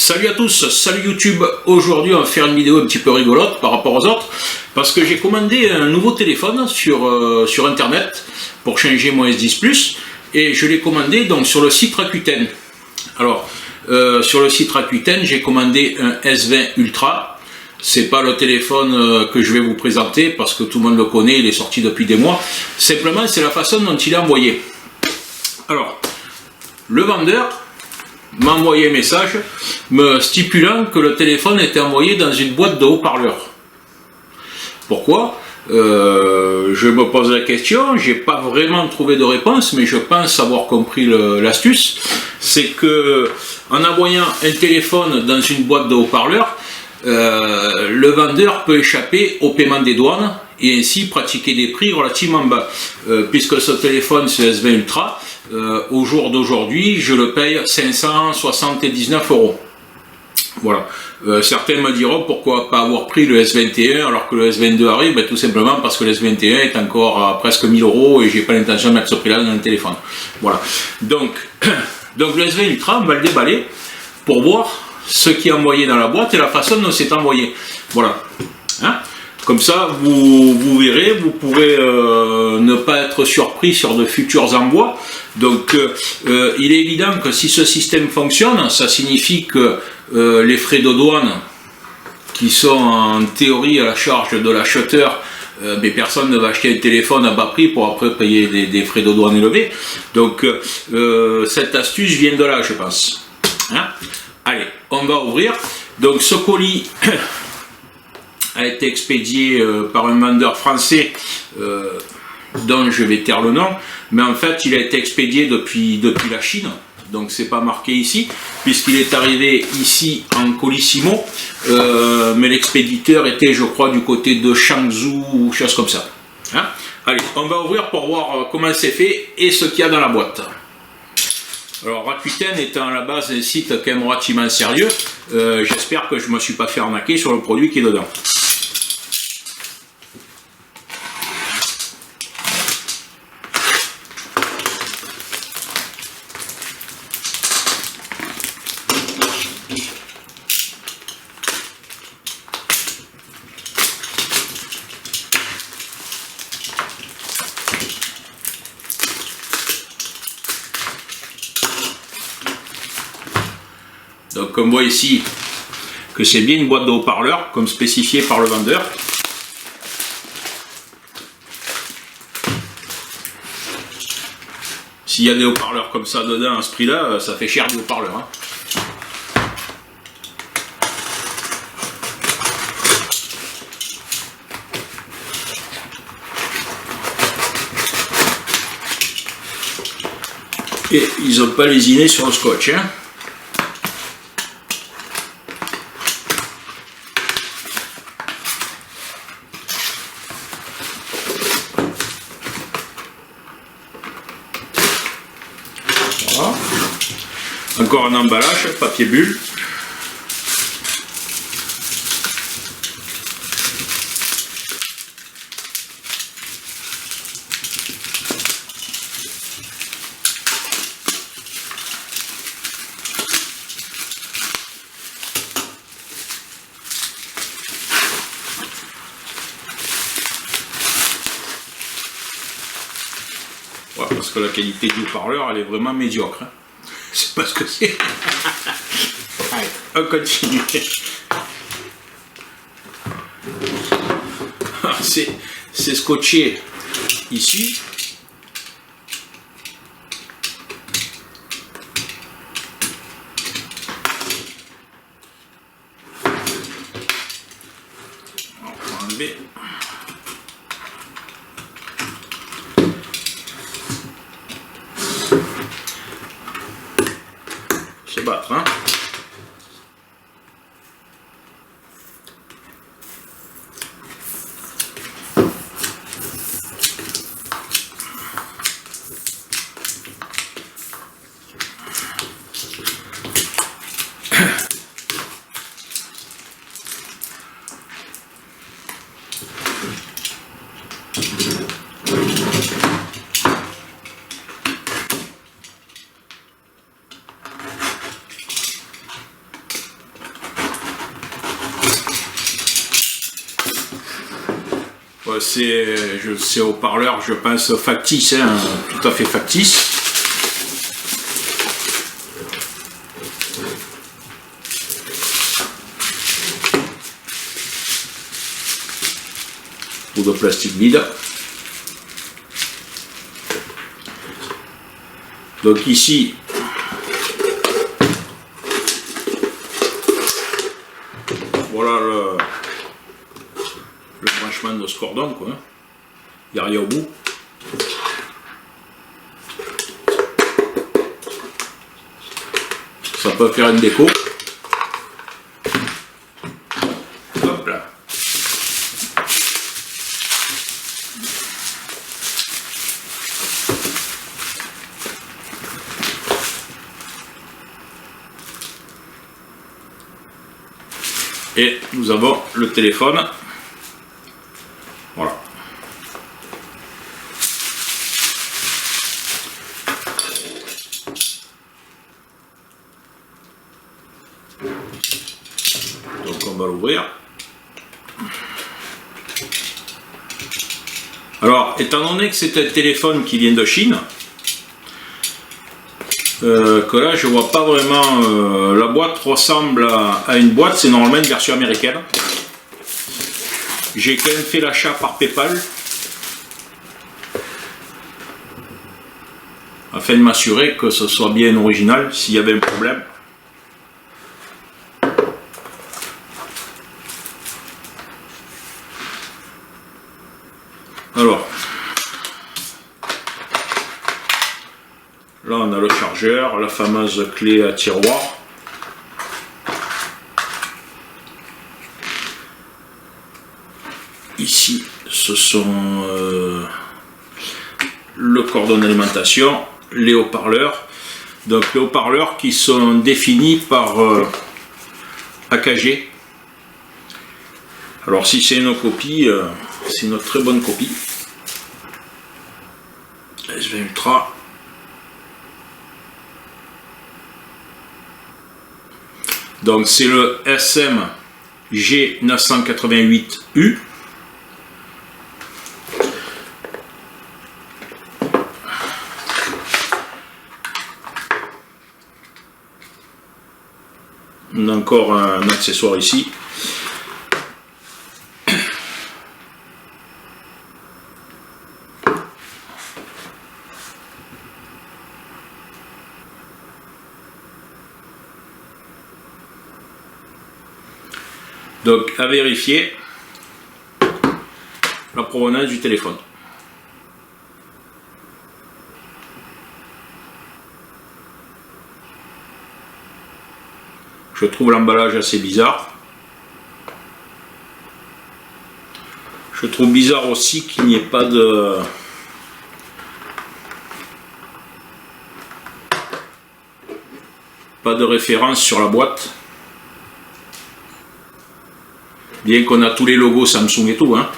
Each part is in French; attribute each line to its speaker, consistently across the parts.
Speaker 1: Salut à tous, salut YouTube. Aujourd'hui on va faire une vidéo un petit peu rigolote par rapport aux autres parce que j'ai commandé un nouveau téléphone sur internet pour changer mon S10 Plus et je l'ai commandé donc sur le site Rakuten. Alors sur le site Rakuten j'ai commandé un S20 Ultra. C'est pas le téléphone que je vais vous présenter parce que tout le monde le connaît, il est sorti depuis des mois. Simplement c'est la façon dont il est envoyé. Alors le vendeur m'a envoyé un message me stipulant que le téléphone était envoyé dans une boîte de haut-parleurs. Pourquoi? Je me pose la question, j'ai pas vraiment trouvé de réponse, mais je pense avoir compris l'astuce. C'est que en envoyant un téléphone dans une boîte de haut-parleurs, le vendeur peut échapper au paiement des douanes et ainsi pratiquer des prix relativement bas. Puisque ce téléphone, ce S20 Ultra, au jour d'aujourd'hui, je le paye 579 €. Voilà. Certains me diront pourquoi pas avoir pris le S21 alors que le S22 arrive. Ben, tout simplement parce que le S21 est encore à presque 1000 € et j'ai pas l'intention de mettre ce prix-là dans le téléphone. Voilà. Donc le S20 Ultra, on va le déballer pour voir ce qui est envoyé dans la boîte et la façon dont c'est envoyé. Voilà. Hein? Comme ça, vous verrez, vous pourrez ne pas être surpris sur de futurs envois. Donc, il est évident que si ce système fonctionne, ça signifie que les frais de douane, qui sont en théorie à la charge de l'acheteur, mais personne ne va acheter un téléphone à bas prix pour après payer des frais de douane élevés. Donc, cette astuce vient de là, je pense. Hein? Allez, on va ouvrir. Donc, ce colis a été expédié par un vendeur français dont je vais taire le nom, mais en fait il a été expédié depuis la Chine, donc c'est pas marqué ici, puisqu'il est arrivé ici en colissimo, mais l'expéditeur était je crois du côté de Changzhou ou chose comme ça. Hein? Allez, on va ouvrir pour voir comment c'est fait et ce qu'il y a dans la boîte. Alors Rakuten étant à la base un site quand même relativement sérieux, j'espère que je ne me suis pas fait arnaquer sur le produit qui est dedans. Donc on voit ici que c'est bien une boîte de haut-parleurs comme spécifié par le vendeur. S'il y a des haut-parleurs comme ça dedans à ce prix là, ça fait cher des haut-parleurs. Hein. Et ils n'ont pas lésiné sur le scotch. Hein. Voilà. Encore un emballage, papier bulle. Ouais, parce que la qualité du haut-parleur elle est vraiment médiocre. Hein. C'est pas ce que c'est. Allez, on continue. C'est scotché ici. On va enlever. Se battre, hein. Ouais, c'est haut-parleur, je pense, factice, hein, tout à fait factice. Ou de plastique vide. Donc ici, voilà le branchement de ce cordon, quoi. Il n'y a rien au bout. Ça peut faire une déco. Hop là. Et nous avons le téléphone. Voilà. Donc on va l'ouvrir. Alors, étant donné que c'est un téléphone qui vient de Chine, que là je vois pas vraiment, la boîte ressemble à une boîte, c'est normalement une version américaine. J'ai quand même fait l'achat par PayPal afin de m'assurer que ce soit bien original s'il y avait un problème. Alors, là on a le chargeur, la fameuse clé à tiroir. Ici, ce sont le cordon d'alimentation, les haut-parleurs. Donc les haut-parleurs qui sont définis par AKG. Alors si c'est une copie, c'est une très bonne copie. S20 Ultra. Donc c'est le SMG988U. On a encore un accessoire ici. Donc à vérifier la provenance du téléphone. Je trouve l'emballage assez bizarre. Je trouve bizarre aussi qu'il n'y ait pas de référence sur la boîte. Bien qu'on a tous les logos Samsung et tout, hein.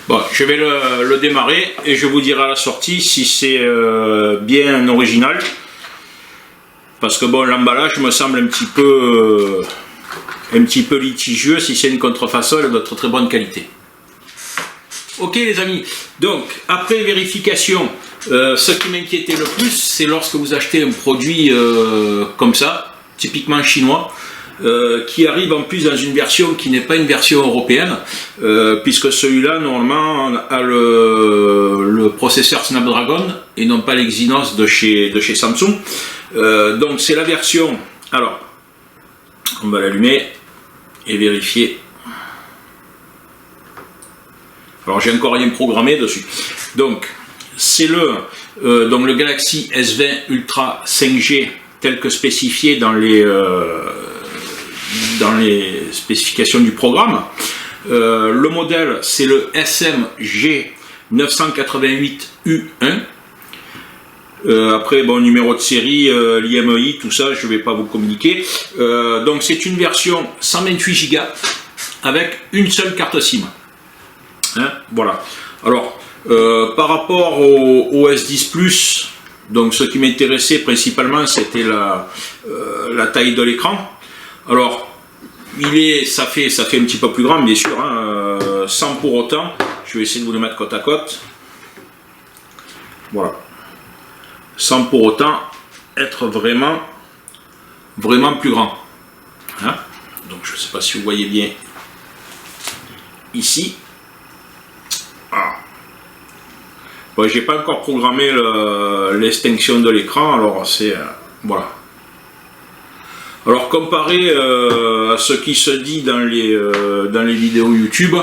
Speaker 1: Bon, je vais le démarrer et je vous dirai à la sortie si c'est bien un original. Parce que bon, l'emballage me semble un petit peu litigieux. Si c'est une contrefaçon, elle doit être de très bonne qualité. Ok les amis, donc après vérification, ce qui m'inquiétait le plus, c'est lorsque vous achetez un produit comme ça, typiquement chinois, qui arrive en plus dans une version qui n'est pas une version européenne, puisque celui-là normalement a le processeur Snapdragon et non pas l'Exynos de chez Samsung. Donc c'est la version, alors on va l'allumer et vérifier. Alors j'ai encore rien programmé dessus. Donc c'est le Galaxy S20 Ultra 5G tel que spécifié dans les spécifications du programme. Le modèle c'est le SMG 988U1. Après, bon, numéro de série, l'IMEI, tout ça, je ne vais pas vous communiquer. Donc, c'est une version 128 Go avec une seule carte SIM. Hein, voilà. Alors, par rapport au S10 Plus, donc ce qui m'intéressait principalement, c'était la taille de l'écran. Alors, ça fait un petit peu plus grand, bien sûr, hein, sans pour autant. Je vais essayer de vous le mettre côte à côte. Voilà. Sans pour autant être vraiment plus grand. Hein, donc je ne sais pas si vous voyez bien ici. Ah. Bon, j'ai pas encore programmé l'extinction de l'écran, alors c'est voilà. Alors comparé à ce qui se dit dans les vidéos YouTube,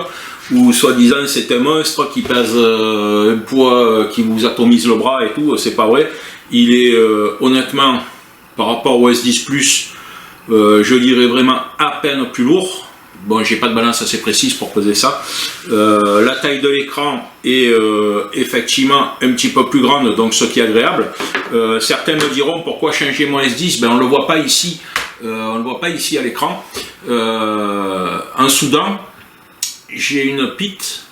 Speaker 1: où soi-disant c'est un monstre qui pèse un poids qui vous atomise le bras et tout, c'est pas vrai. Il est honnêtement, par rapport au S10 Plus, je dirais vraiment à peine plus lourd. Bon, j'ai pas de balance assez précise pour peser ça. La taille de l'écran est effectivement un petit peu plus grande, donc ce qui est agréable. Certains me diront pourquoi changer mon S10, ben on le voit pas ici. On le voit pas ici à l'écran. En Soudan, j'ai une pite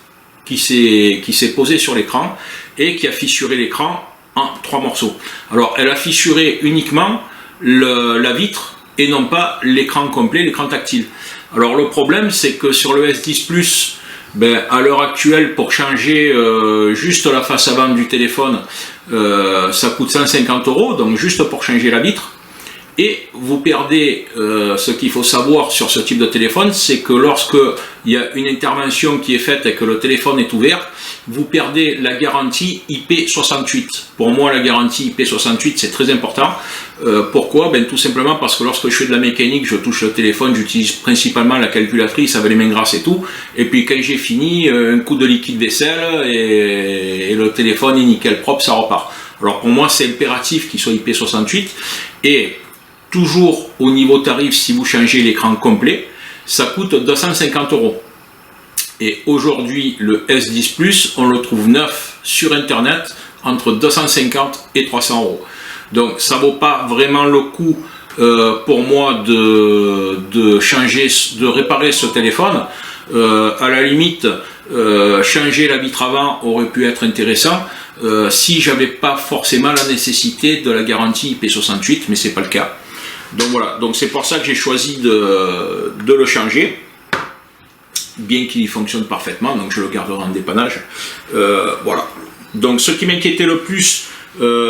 Speaker 1: qui s'est posée sur l'écran et qui a fissuré l'écran en 3 morceaux. Alors elle a fissuré uniquement la vitre et non pas l'écran complet, l'écran tactile. Alors le problème c'est que sur le S10 Plus, ben, à l'heure actuelle pour changer juste la face avant du téléphone, ça coûte 150 €, donc juste pour changer la vitre. Et vous perdez, ce qu'il faut savoir sur ce type de téléphone, c'est que lorsque il y a une intervention qui est faite et que le téléphone est ouvert, vous perdez la garantie IP68. Pour moi, la garantie IP68, c'est très important. Pourquoi? Ben, tout simplement parce que lorsque je fais de la mécanique, je touche le téléphone, j'utilise principalement la calculatrice avec les mains grasses et tout. Et puis quand j'ai fini, un coup de liquide vaisselle et le téléphone est nickel propre, ça repart. Alors pour moi, c'est impératif qu'il soit IP68. Et toujours au niveau tarif, si vous changez l'écran complet, ça coûte 250 €. Et aujourd'hui, le S10 Plus, on le trouve neuf sur Internet entre 250 et 300 €. Donc ça vaut pas vraiment le coup pour moi de changer, de réparer ce téléphone. À la limite, changer la vitre avant aurait pu être intéressant si j'avais pas forcément la nécessité de la garantie IP68, mais c'est pas le cas. Donc voilà, donc c'est pour ça que j'ai choisi de le changer, bien qu'il fonctionne parfaitement, donc je le garderai en dépannage. Voilà. Donc ce qui m'inquiétait le plus,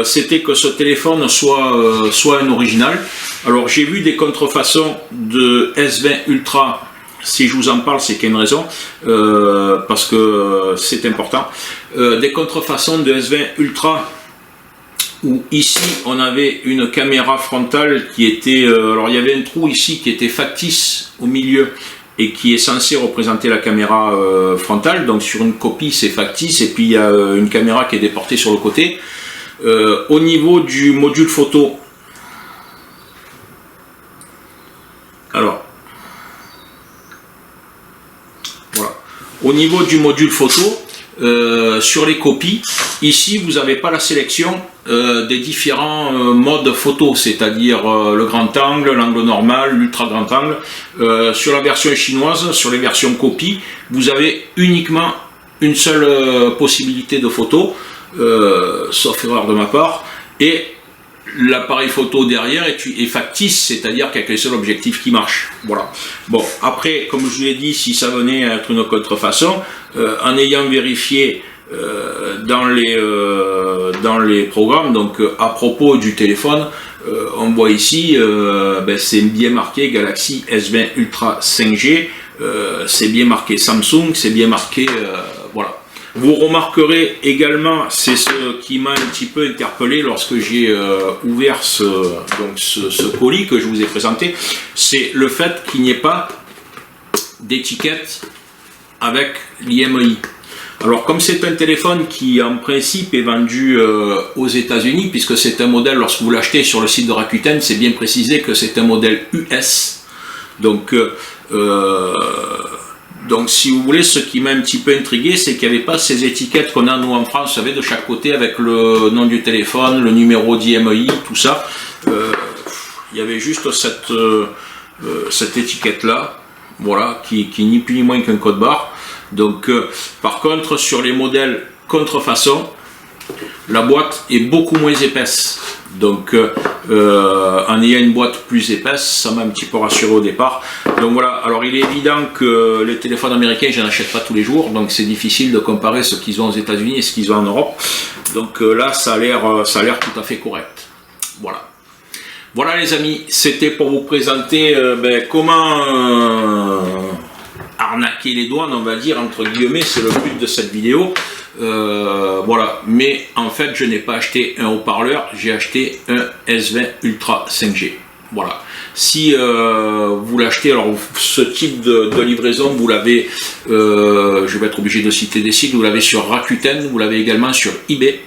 Speaker 1: c'était que ce téléphone soit un original. Alors j'ai vu des contrefaçons de S20 Ultra. Si je vous en parle, c'est qu'il y a une raison, parce que c'est important. Des contrefaçons de S20 Ultra, où ici on avait une caméra frontale qui était, alors il y avait un trou ici qui était factice au milieu et qui est censé représenter la caméra frontale. Donc sur une copie c'est factice, et puis il y a une caméra qui est déportée sur le côté. Au niveau du module photo, alors voilà, au niveau du module photo, sur les copies, ici vous n'avez pas la sélection des différents modes photo, c'est-à-dire le grand angle, l'angle normal, l'ultra grand angle. Sur la version chinoise, sur les versions copies, vous avez uniquement une seule possibilité de photo, sauf erreur de ma part, et l'appareil photo derrière est factice, c'est-à-dire qu'il n'y a qu'un seul objectif qui marche. Voilà. Bon, après, comme je vous l'ai dit, si ça venait à être une contrefaçon, en ayant vérifié dans les programmes, donc à propos du téléphone, on voit ici, c'est bien marqué Galaxy S20 Ultra 5G, c'est bien marqué Samsung, c'est bien marqué, voilà. Vous remarquerez également, c'est ce qui m'a un petit peu interpellé lorsque j'ai ouvert ce colis que je vous ai présenté, c'est le fait qu'il n'y ait pas d'étiquette avec l'IMEI. Alors comme c'est un téléphone qui en principe est vendu aux États-Unis, puisque c'est un modèle, lorsque vous l'achetez sur le site de Rakuten, c'est bien précisé que c'est un modèle US. Donc si vous voulez, ce qui m'a un petit peu intrigué, c'est qu'il n'y avait pas ces étiquettes qu'on a nous en France, vous savez, de chaque côté avec le nom du téléphone, le numéro d'IMEI, tout ça. Il y avait juste cette étiquette-là, voilà, qui ni plus ni moins qu'un code barre. Donc, par contre, sur les modèles contrefaçon, la boîte est beaucoup moins épaisse. Donc, en ayant une boîte plus épaisse, ça m'a un petit peu rassuré au départ. Donc voilà, alors il est évident que les téléphones américains, je n'en achète pas tous les jours, donc c'est difficile de comparer ce qu'ils ont aux États-Unis et ce qu'ils ont en Europe. Donc là, ça a l'air tout à fait correct. Voilà. Voilà les amis, c'était pour vous présenter comment arnaquer les douanes, on va dire, entre guillemets, c'est le but de cette vidéo. Voilà, mais en fait je n'ai pas acheté un haut-parleur, j'ai acheté un S20 Ultra 5G. Voilà, si vous l'achetez, alors ce type de livraison, vous l'avez, je vais être obligé de citer des sites, vous l'avez sur Rakuten, vous l'avez également sur eBay,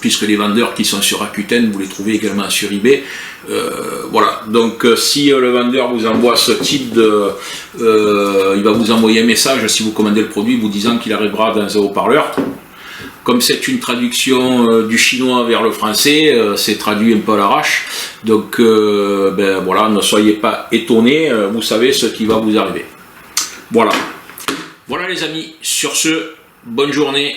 Speaker 1: puisque les vendeurs qui sont sur Rakuten, vous les trouvez également sur eBay. Voilà, donc si le vendeur vous envoie ce type de... il va vous envoyer un message si vous commandez le produit vous disant qu'il arrivera dans un haut-parleur. Comme c'est une traduction du chinois vers le français, c'est traduit un peu à l'arrache. Donc voilà, ne soyez pas étonnés, vous savez ce qui va vous arriver. Voilà. Voilà les amis, sur ce, bonne journée.